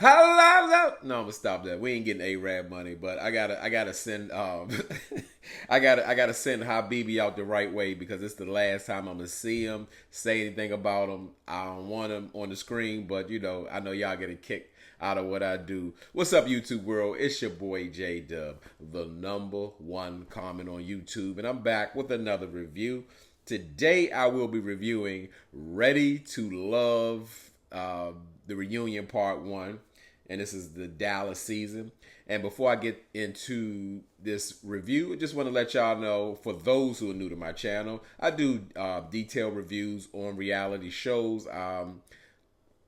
Hello. No, I'm gonna stop that. We ain't getting A-Rab money, but I gotta send I gotta send Habibi out the right way because it's the last time I'm gonna see him, say anything about him. I don't want him on the screen, but I know y'all get a kick out of what I do. What's up, YouTube world? It's your boy J Dub, the number one comment on YouTube, and I'm back with another review. Today I will be reviewing Ready to Love, the reunion part one, and this is the Dallas season. And before I get into this review, I just want to let y'all know, for those who are new to my channel, I do detailed reviews on reality shows.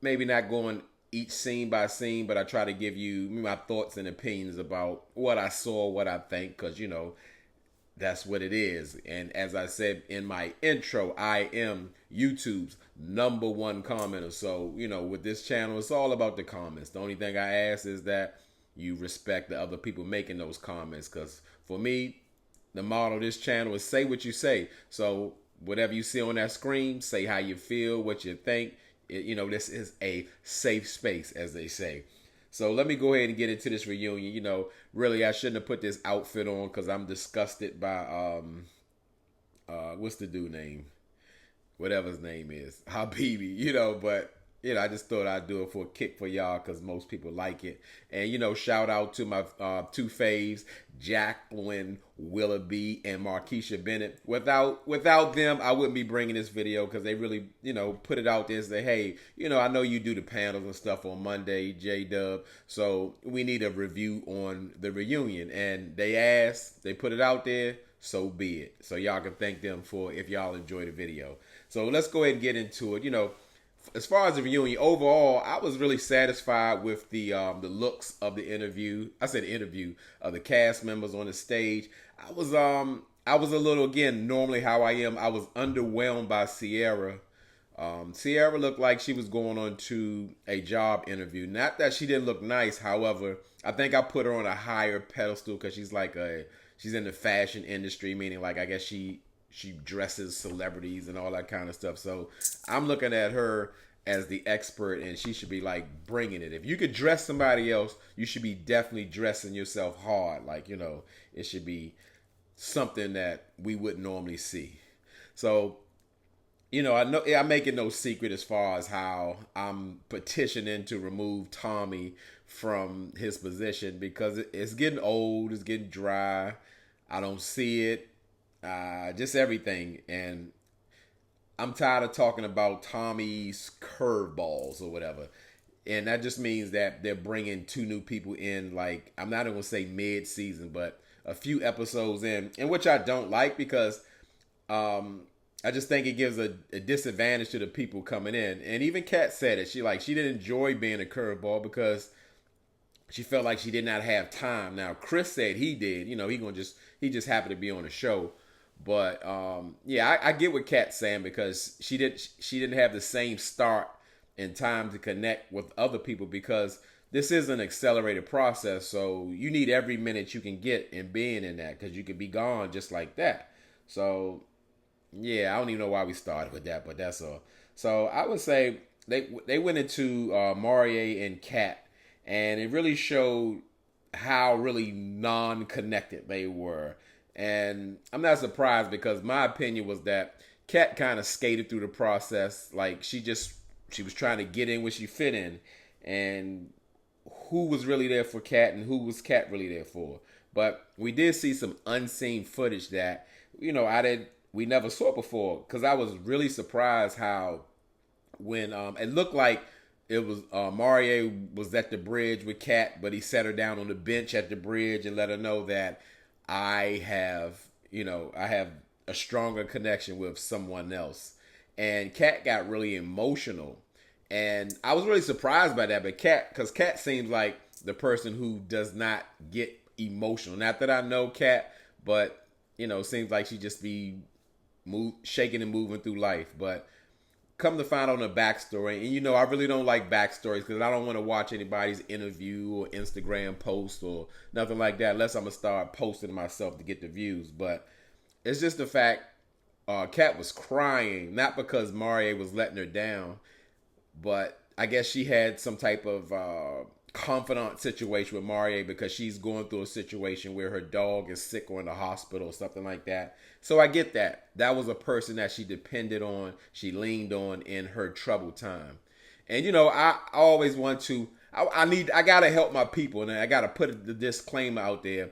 Maybe not going each scene by scene, but I try to give you my thoughts and opinions about what I saw, what I think, because that's what it is. And as I said in my intro, I am YouTube's number one commenter. So, with this channel, it's all about the comments. The only thing I ask is that you respect the other people making those comments. Because for me, the motto of this channel is say what you say. So whatever you see on that screen, say how you feel, what you think. This is a safe space, as they say. So let me go ahead and get into this reunion. Really, I shouldn't have put this outfit on because I'm disgusted by what's the dude name? Whatever his name is, Habibi. But I just thought I'd do it for a kick for y'all because most people like it. And shout out to my two faves, Jacqueline Willoughby and Markeisha Bennett. Without them, I wouldn't be bringing this video because they really put it out there and say, hey, I know you do the panels and stuff on Monday, J Dub, so we need a review on the reunion. And they asked, they put it out there, so be it. So y'all can thank them for if y'all enjoy the video. So let's go ahead and get into it. As far as the reunion overall, I was really satisfied with the looks of the interview. I said interview of the cast members on the stage. I was a little, again, normally how I am. I was underwhelmed by Sierra. Sierra looked like she was going on to a job interview. Not that she didn't look nice, however, I think I put her on a higher pedestal because she's in the fashion industry, meaning like I guess she dresses celebrities and all that kind of stuff. So I'm looking at her as the expert, and she should be like bringing it. If you could dress somebody else, you should be definitely dressing yourself hard. Like, it should be something that we wouldn't normally see. So, I know I'm making no secret as far as how I'm petitioning to remove Tommy from his position because it's getting old, it's getting dry. I don't see it. Just everything. And I'm tired of talking about Tommy's curveballs or whatever. And that just means that they're bringing two new people in, like, I'm not even going to say mid-season, but a few episodes in, and which I don't like because I just think it gives a disadvantage to the people coming in. And even Kat said it. She didn't enjoy being a curveball because she felt like she did not have time. Now, Chris said he did. He just happened to be on the show. But I get what Kat's saying because she didn't have the same start and time to connect with other people because this is an accelerated process. So you need every minute you can get in being in that because you could be gone just like that. So yeah, I don't even know why we started with that, but that's all. So I would say they went into Marie and Kat, and it really showed how really non-connected they were. And I'm not surprised because my opinion was that Kat kind of skated through the process. Like she was trying to get in where she fit in. And who was really there for Kat and who was Kat really there for? But we did see some unseen footage that, we never saw before. Because I was really surprised how when it looked like it was Marie was at the bridge with Kat, but he set her down on the bench at the bridge and let her know that I have a stronger connection with someone else. And Kat got really emotional. And I was really surprised by that. But because Kat seems like the person who does not get emotional. Not that I know Kat, but, seems like she just be shaking and moving through life. But come to find out on the backstory, and I really don't like backstories because I don't want to watch anybody's interview or Instagram post or nothing like that unless I'm gonna start posting myself to get the views. But it's just the fact Kat was crying not because Marie was letting her down, but I guess she had some type of confidant situation with Marie because she's going through a situation where her dog is sick or in the hospital or something like that. So I get that. That was a person that she depended on, she leaned on in her troubled time. And I always want to. I gotta help my people, and I gotta put the disclaimer out there.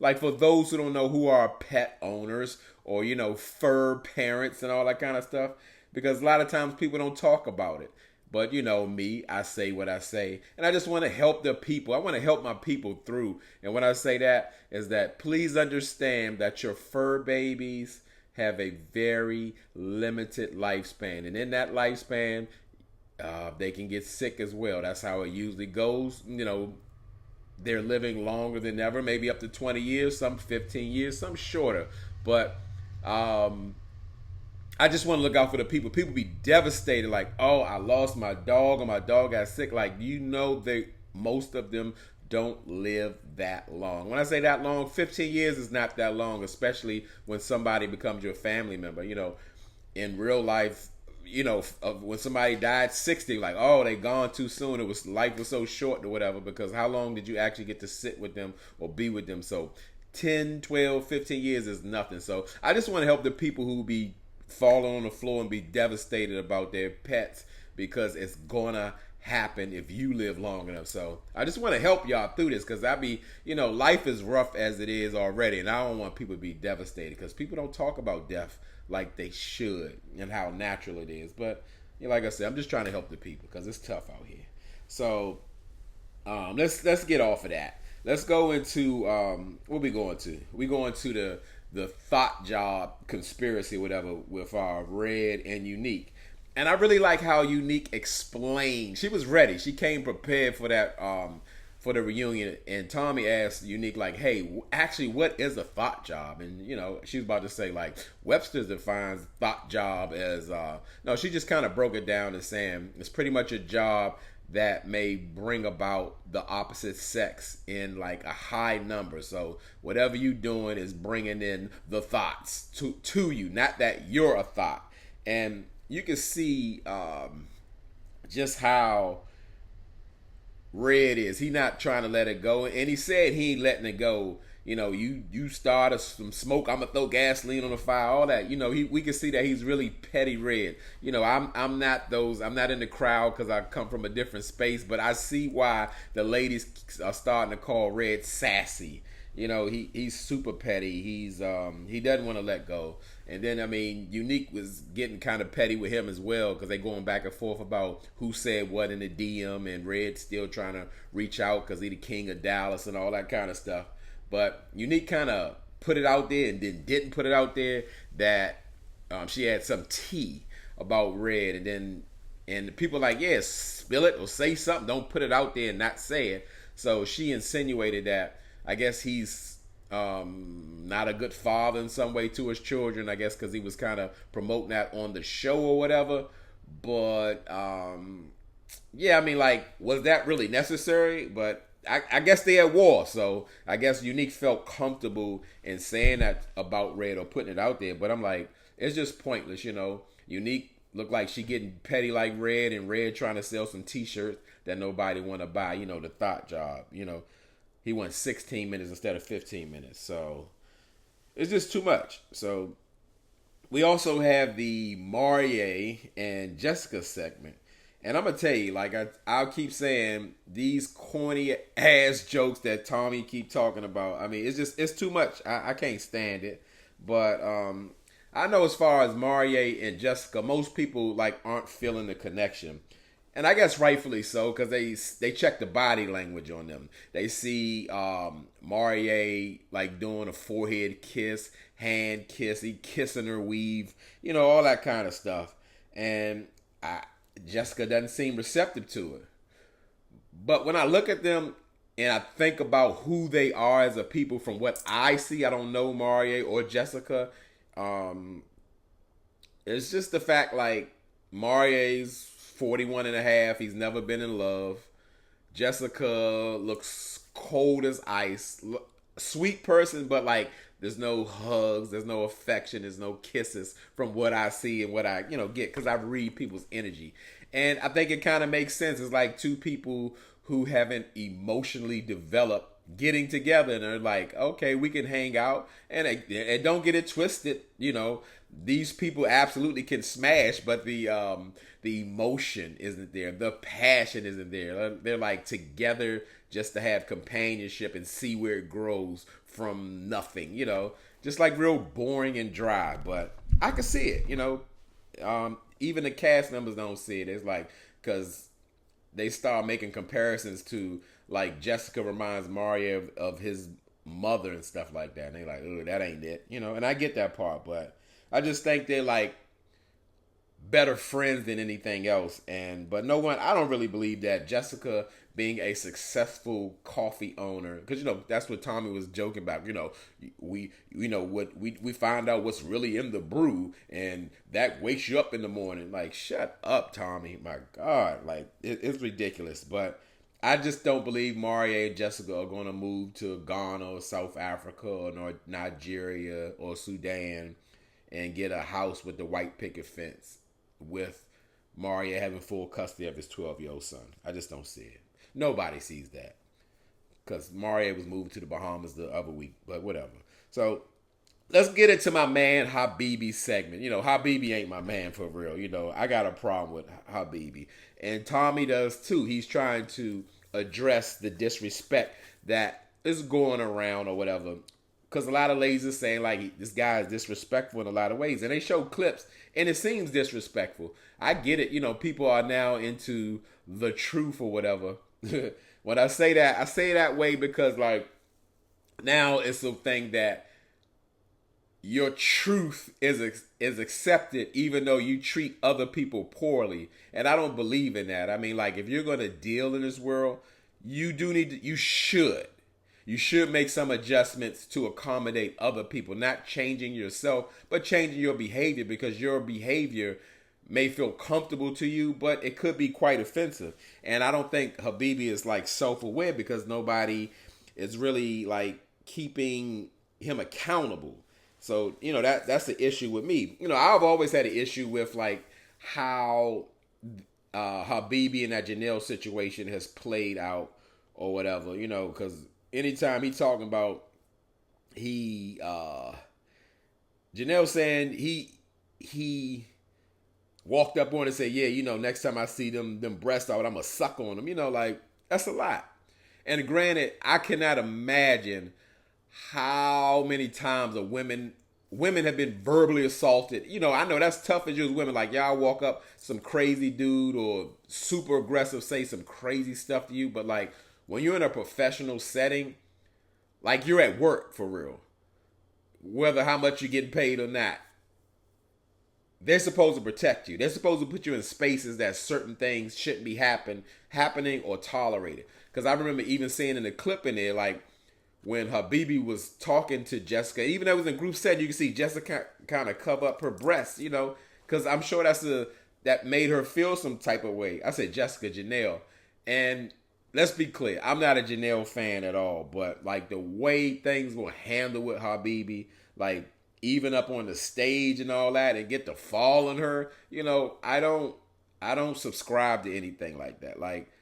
Like for those who don't know who are pet owners or fur parents and all that kind of stuff, because a lot of times people don't talk about it. But me, I say what I say, and I just want to help the people. I want to help my people through. And when I say that is that please understand that your fur babies have a very limited lifespan, and in that lifespan, they can get sick as well. That's how it usually goes. They're living longer than ever, maybe up to 20 years, some 15 years, some shorter. But I just want to look out for the people. People be devastated, like, oh, I lost my dog or my dog got sick. Like, most of them don't live that long. When I say that long, 15 years is not that long, especially when somebody becomes your family member. In real life, when somebody died 60, like, oh, they gone too soon. Life was so short or whatever, because how long did you actually get to sit with them or be with them? So 10, 12, 15 years is nothing. So I just want to help the people who be falling on the floor and be devastated about their pets, because it's gonna happen if you live long enough. So I just want to help y'all through this, because life is rough as it is already, and I don't want people to be devastated, because people don't talk about death like they should and how natural it is. But like I said, I'm just trying to help the people because it's tough out here. So let's get off of that. Let's go into what we going to. We going to the thought job conspiracy, whatever, with Red and Unique. And I really like how Unique explained. She was ready. She came prepared for that for the reunion. And Tommy asked Unique, like, hey, actually, what is a thought job? And she was about to say, like, Webster defines thought job as no. She just kind of broke it down as saying it's pretty much a job that may bring about the opposite sex in like a high number. So whatever you're doing is bringing in the thoughts to you, not that you're a thought. And you can see just how Red is. He not trying to let it go, and he said he ain't letting it go. You start some smoke, I'm gonna throw gasoline on the fire, all that. We can see that he's really petty Red. I'm not in the crowd because I come from a different space, but I see why the ladies are starting to call Red sassy. He's super petty. He doesn't want to let go. And then Unique was getting kind of petty with him as well, because they going back and forth about who said what in the DM, and Red still trying to reach out because he the king of Dallas and all that kind of stuff. But Unique kind of put it out there and then didn't put it out there that she had some tea about Red, and the people like, yeah, spill it or say something. Don't put it out there and not say it. So she insinuated that I guess he's not a good father in some way to his children, I guess because he was kind of promoting that on the show or whatever. But was that really necessary? But I guess they at war, so I guess Unique felt comfortable in saying that about Red or putting it out there. But I'm like, it's just pointless, Unique looked like she getting petty like Red, and Red trying to sell some t-shirts that nobody want to buy, the thought job, He went 16 minutes instead of 15 minutes, so it's just too much. So we also have the Marie and Jessica segment. And I'm going to tell you, like I'll keep saying, these corny ass jokes that Tommy keep talking about. It's too much. I can't stand it. But I know as far as Marie and Jessica, most people aren't feeling the connection. And I guess rightfully so, because they check the body language on them. They see Marie doing a forehead kiss, hand kiss, he kissing her weave, all that kind of stuff. And Jessica doesn't seem receptive to it. But when I look at them and I think about who they are as a people from what I see, I don't know Marie or Jessica. It's just the fact Marie's 41 and a half. He's never been in love. Jessica looks cold as ice. Sweet person, but there's no hugs, there's no affection, there's no kisses from what I see and what I, get, because I read people's energy. And I think it kind of makes sense. It's like two people who haven't emotionally developed getting together, and they're like, okay, we can hang out, and don't get it twisted. These people absolutely can smash, but the emotion isn't there, the passion isn't there. They're like together just to have companionship and see where it grows from nothing. Just like real boring and dry. But I can see it. Even the cast members don't see it. It's like, because they start making comparisons to, like, Jessica reminds Mario of his mother and stuff like that. And they like, oh, that ain't it. And I get that part, but I just think they're like better friends than anything else. But no one, I don't really believe that Jessica being a successful coffee owner, because that's what Tommy was joking about. We find out what's really in the brew, and that wakes you up in the morning. Like, shut up, Tommy. My God, like it's ridiculous. But I just don't believe Mario and Jessica are going to move to Ghana or South Africa or Nigeria or Sudan and get a house with the white picket fence with Mario having full custody of his 12-year-old son. I just don't see it. Nobody sees that, because Mario was moved to the Bahamas the other week, but whatever. So let's get into my man Habibi segment. Habibi ain't my man for real. I got a problem with Habibi, and Tommy does too. He's trying to address the disrespect that is going around or whatever, because a lot of ladies are saying like this guy is disrespectful in a lot of ways, and they show clips and it seems disrespectful. I get it. People are now into the truth or whatever. When I say that way because, like, now it's a thing that your truth is accepted even though you treat other people poorly, and I don't believe in that. I mean, like, if you're going to deal in this world, you should make some adjustments to accommodate other people, not changing yourself, but changing your behavior, because your behavior may feel comfortable to you, but it could be quite offensive. And I don't think Habibi is like self-aware, because nobody is really like keeping him accountable. So, that's the issue with me. I've always had an issue with like how Habibi and that Janelle situation has played out or whatever, because anytime he talking about Janelle saying he walked up on and said, yeah, next time I see them breasts out, I'm going to suck on them. Like, that's a lot. And granted, I cannot imagine how many times women have been verbally assaulted. I know that's tough as you as women. Like, y'all walk up, some crazy dude or super aggressive say some crazy stuff to you. But, like, when you're in a professional setting, like you're at work for real, whether how much you're getting paid or not, they're supposed to protect you. They're supposed to put you in spaces that certain things shouldn't be happening or tolerated. Because I remember even seeing in the clip in there, like when Habibi was talking to Jessica, even though it was in group setting, you can see Jessica kind of cover up her breasts, because I'm sure that made her feel some type of way. I said Jessica, Janelle. And let's be clear, I'm not a Janelle fan at all, but like the way things were handled with Habibi, like even up on the stage and all that, and get to fall on her, I don't subscribe to anything like that. Like,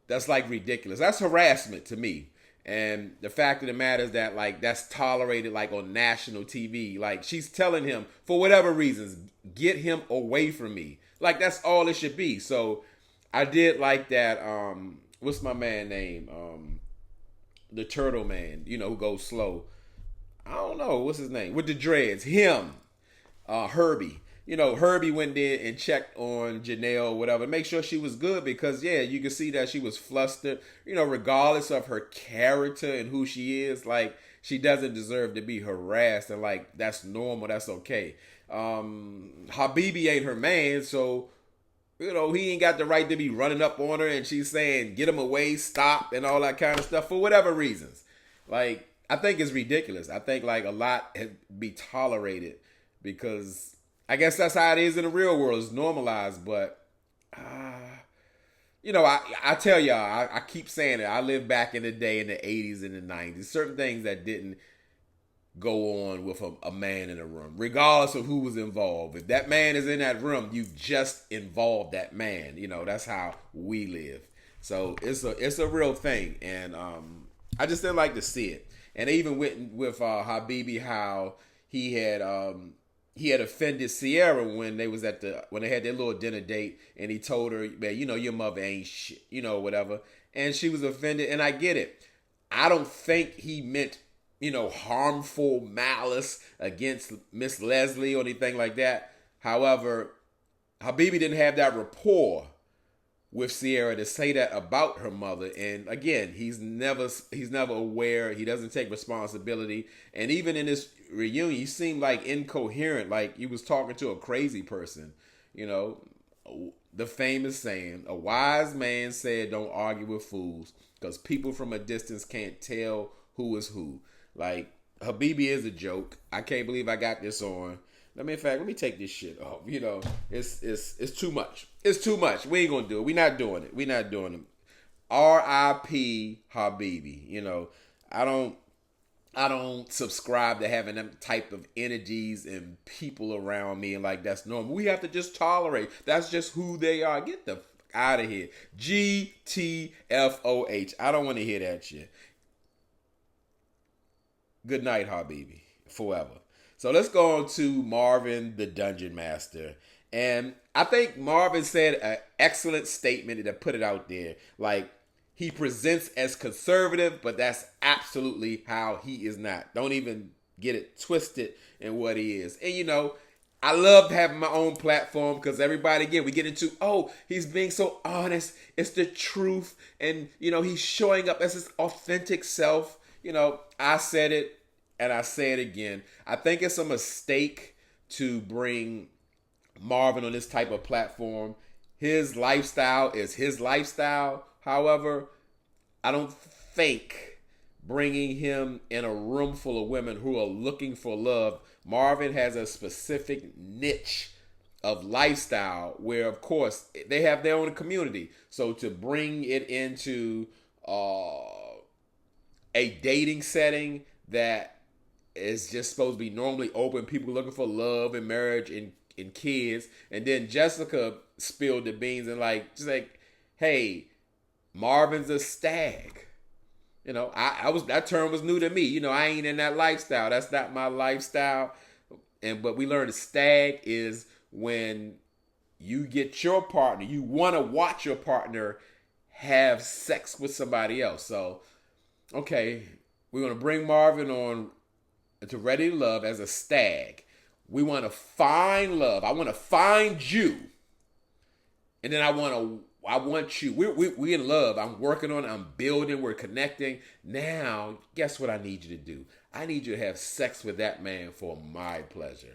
that's like ridiculous. That's harassment to me. And the fact of the matter is that, like, that's tolerated like on national TV. Like, she's telling him, for whatever reasons, get him away from me. Like, that's all it should be. So I did like that. What's my man name? The turtle man, who goes slow. I don't know. What's his name? With the dreads. Him. Herbie. Herbie went there and checked on Janelle, whatever, make sure she was good, because, yeah, you can see that she was flustered, regardless of her character and who she is. Like, she doesn't deserve to be harassed, and, like, that's normal. That's okay. Habibi ain't her man, so, he ain't got the right to be running up on her, and she's saying, get him away, stop, and all that kind of stuff for whatever reasons. Like, I think it's ridiculous. I think, like, a lot be tolerated because I guess that's how it is in the real world. It's normalized, but, I tell y'all, I keep saying it. I lived back in the day in the 80s and the 90s. Certain things that didn't go on with a man in a room, regardless of who was involved. If that man is in that room, you just involved that man. That's how we live. So it's a real thing, and I just didn't like to see it. And even with Habibi, how he had he had offended Sierra when they was when they had their little dinner date, and he told her, man, your mother ain't shit, whatever, and she was offended, and I get it. I don't think he meant harmful malice against Miss Leslie or anything like that. However, Habibi didn't have that rapport with Sierra to say that about her mother. And again, he's never aware. He doesn't take responsibility. And even in this reunion, he seemed like incoherent, like he was talking to a crazy person. You know, the famous saying, a wise man said, don't argue with fools, because people from a distance can't tell who is who. Like, Habibi is a joke. I can't believe I got this on. In fact, let me take this shit off. It's too much. It's too much. We ain't gonna do it. We not doing it. We not doing it. R.I.P. Habibi. I don't subscribe to having them type of energies and people around me, and like that's normal. We have to just tolerate. That's just who they are. Get the fuck out of here. GTFOH. I don't want to hear that shit. Good night, Habibi. Forever. So let's go on to Marvin, the Dungeon Master. And I think Marvin said an excellent statement that put it out there. Like, he presents as conservative, but that's absolutely how he is not. Don't even get it twisted in what he is. And I love having my own platform because everybody, again, we get into, he's being so honest. It's the truth. And, he's showing up as his authentic self. I said it. And I say it again, I think it's a mistake to bring Marvin on this type of platform. His lifestyle is his lifestyle. However, I don't think bringing him in a room full of women who are looking for love. Marvin has a specific niche of lifestyle where, of course, they have their own community. So to bring it into a dating setting that is just supposed to be normally open, people looking for love and marriage and kids, and then Jessica spilled the beans and just like, hey, Marvin's a stag. I was, that term was new to me. I ain't in that lifestyle. That's not my lifestyle. But we learned a stag is when you get your partner, you want to watch your partner have sex with somebody else. So, okay, we're gonna bring Marvin on to Ready to Love as a stag. We want to find love. I want to find you. And then I want you. We in love. I'm working on it. I'm building. We're connecting. Now, guess what I need you to do? I need you to have sex with that man for my pleasure.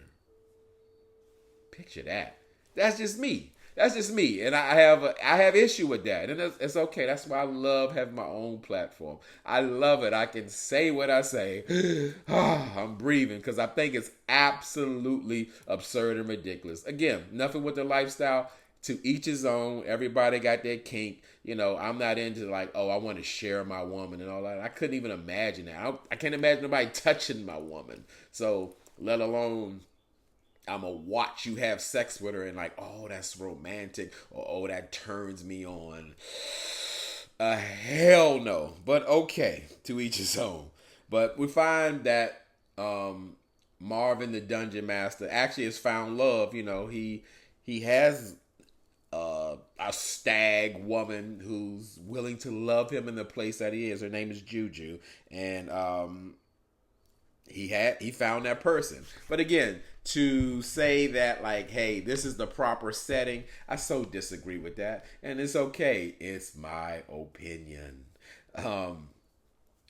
Picture that. That's just me. That's just me, and I have issue with that, and it's okay. That's why I love having my own platform. I love it. I can say what I say. I'm breathing because I think it's absolutely absurd and ridiculous. Again, nothing with the lifestyle. To each his own. Everybody got their kink. I'm not into I want to share my woman and all that. I couldn't even imagine that. I can't imagine nobody touching my woman. So let alone I'm going to watch you have sex with her and that's romantic, or that turns me on. Hell no. But okay, to each his own. But we find that Marvin, the Dungeon Master, actually has found love. He has a stag woman who's willing to love him in the place that he is. Her name is Juju. And he found that person. But again, to say that hey, this is the proper setting, I so disagree with that. And it's okay. It's my opinion.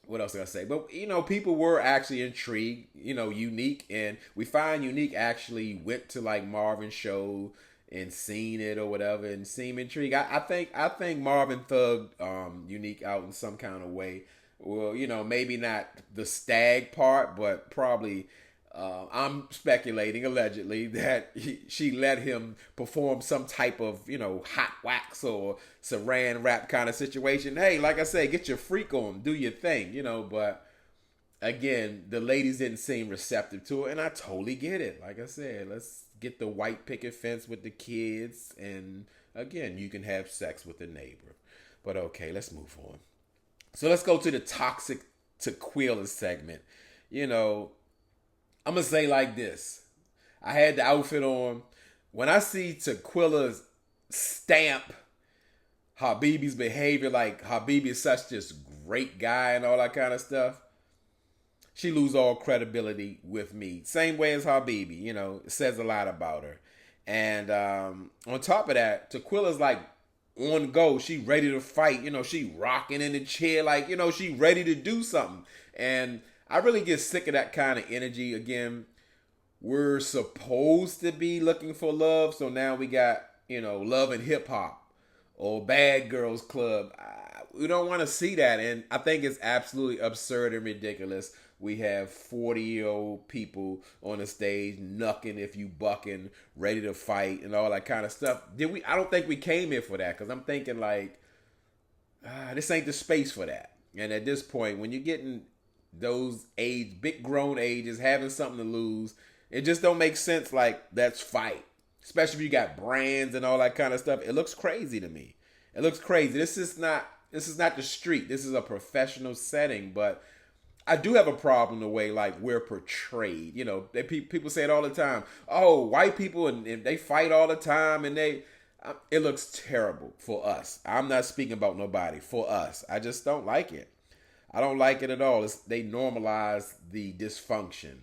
What else did I say? But people were actually intrigued, Unique, and we find Unique actually went to Marvin's show and seen it or whatever and seemed intrigued. I think Marvin thugged Unique out in some kind of way. Well, maybe not the stag part, but probably I'm speculating allegedly that she let him perform some type of, hot wax or saran wrap kind of situation. Hey, like I said, get your freak on, do your thing, but again, the ladies didn't seem receptive to it, and I totally get it. Like I said, let's get the white picket fence with the kids, and again, you can have sex with the neighbor. But okay, let's move on. So let's go to the toxic Toquilla segment. You know, I'm gonna say like this. I had the outfit on. When I see Toquilla's stamp Habibi's behavior, like Habibi is such this great guy and all that kind of stuff, she lose all credibility with me. Same way as Habibi, you know, it says a lot about her. And on top of that, Tequila's like on go. She ready to fight. You know, she rocking in the chair like, you know, she ready to do something. And I really get sick of that kind of energy. Again, we're supposed to be looking for love. So now we got, you know, love and hip hop or Bad Girls Club. We don't want to see that. And I think it's absolutely absurd and ridiculous. We have 40-year-old people on the stage, knucking if you bucking, ready to fight and all that kind of stuff. I don't think we came here for that, because I'm thinking like, this ain't the space for that. And at this point, when you're getting those big grown ages, having something to lose, it just don't make sense. Like, let's fight. Especially if you got brands and all that kind of stuff. It looks crazy to me. It looks crazy. This is not the street. This is a professional setting, but I do have a problem the way like we're portrayed. You know, people say it all the time. Oh, white people and they fight all the time, and it looks terrible for us. I'm not speaking about nobody. For us, I just don't like it. I don't like it at all. They normalize the dysfunction,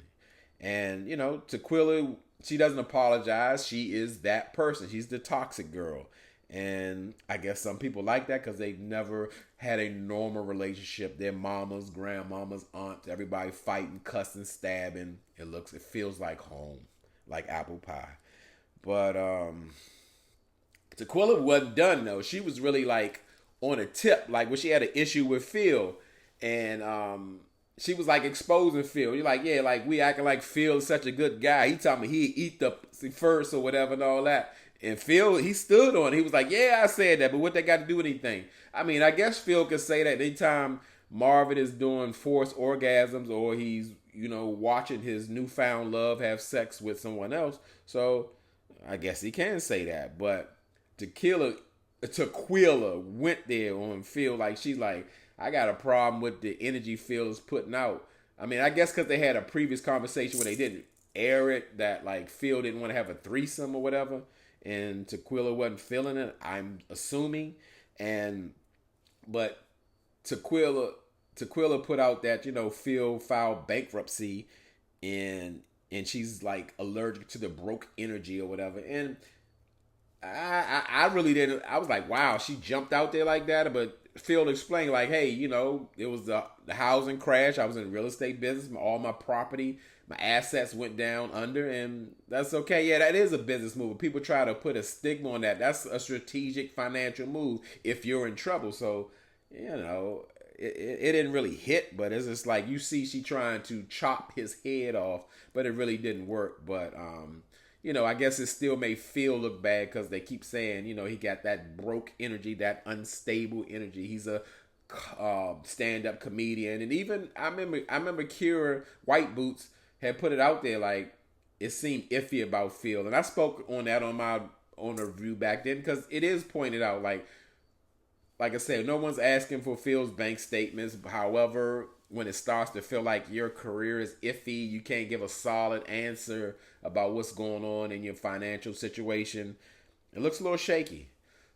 and you know, Toquilla, she doesn't apologize. She is that person. She's the toxic girl. And I guess some people like that because they've never had a normal relationship. Their mamas, grandmamas, aunts, everybody fighting, cussing, stabbing. It feels like home, like apple pie. But Toquilla wasn't done though. She was really like on a tip, like when she had an issue with Phil, and she was like exposing Phil. You're like, yeah, like we acting like Phil is such a good guy. He told me he'd eat the first or whatever and all that. And Phil, he stood on it. He was like, yeah, I said that, but what they got to do with anything? I mean, I guess Phil could say that anytime Marvin is doing forced orgasms or he's, you know, watching his newfound love have sex with someone else. So I guess he can say that. But Toquilla went there on Phil. Like, she's like, I got a problem with the energy Phil is putting out. I mean, I guess because they had a previous conversation where they didn't air it, that like Phil didn't want to have a threesome or whatever. And Toquilla wasn't feeling it, I'm assuming. But Toquilla put out that, you know, Phil filed bankruptcy and she's like allergic to the broke energy or whatever. And I really didn't. I was like, wow, she jumped out there like that. But Phil explained like, hey, you know, it was the housing crash. I was in real estate business. All my property, my assets went down under, and that's okay. Yeah, that is a business move. People try to put a stigma on that. That's a strategic financial move if you're in trouble. So, you know, it didn't really hit, but it's just like you see she trying to chop his head off, but it really didn't work. But, you know, I guess it still made Phil look bad because they keep saying, you know, he got that broke energy, that unstable energy. He's a stand-up comedian. And even, I remember Kira White Boots had put it out there like it seemed iffy about Phil, and I spoke on that on the review back then because it is pointed out like I said, no one's asking for Phil's bank statements. However, when it starts to feel like your career is iffy, you can't give a solid answer about what's going on in your financial situation. It looks a little shaky.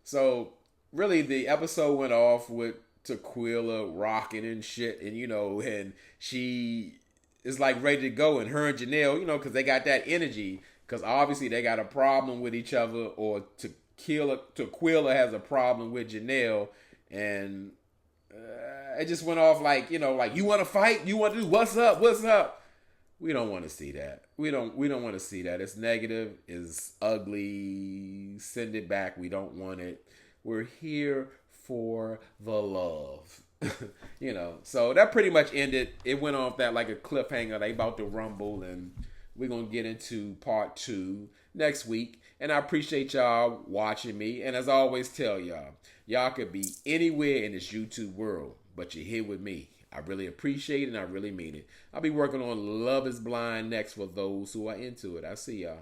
So really, the episode went off with Toquilla rocking and shit, and you know, and she is like ready to go, and her and Janelle, you know, because they got that energy, because obviously they got a problem with each other, or Toquilla has a problem with Janelle, and it just went off like, you know, like, you want to fight, you want to do what's up. We don't want to see that. We don't want to see that. It's negative, it's ugly. Send it back. We don't want it. We're here for the love. You know, so that pretty much ended. It went off that like a cliffhanger. They about to rumble, and we're gonna get into part 2 next week. And I appreciate y'all watching me. And as I always tell y'all could be anywhere in this YouTube world, but you're here with me. I really appreciate it, and I really mean it. I'll be working on Love is Blind next for those who are into it. I see y'all.